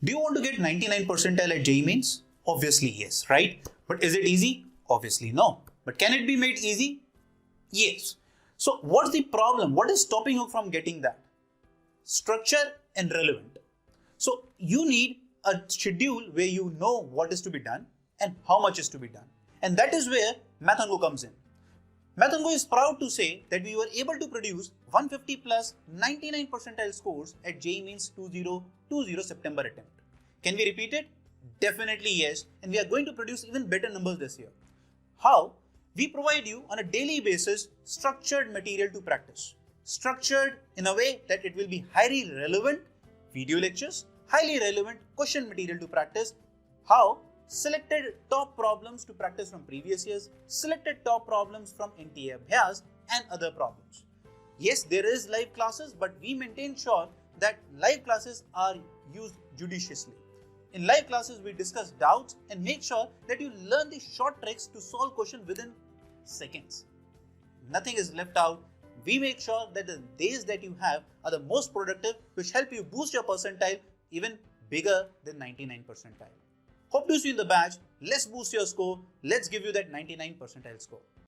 Do you want to get 99 percentile at JEE Mains? Obviously yes, right? But is it easy? Obviously no. But can it be made easy? Yes. So what's the problem? What is stopping you from getting that? Structure and relevant. So you need a schedule where you know what is to be done and how much is to be done. And that is where Math & Go comes in. Math & Go is proud to say that we were able to produce 150 plus 99 percentile scores at JEE Mains 2020 September attempt. Can we repeat it? Definitely yes, and we are going to produce even better numbers this year. How? We provide you on a daily basis structured material to practice. Structured in a way that it will be highly relevant video lectures, highly relevant question material to practice. How? Selected top problems to practice from previous years, selected top problems from NTA Abhyas and other problems. Yes, there is live classes, but we maintain sure that live classes are used judiciously. In live classes, we discuss doubts and make sure that you learn the short tricks to solve questions within seconds. Nothing is left out. We make sure that the days that you have are the most productive, which help you boost your percentile even bigger than 99 percentile. Hope to see you in the batch. Let's boost your score. Let's give you that 99 percentile score.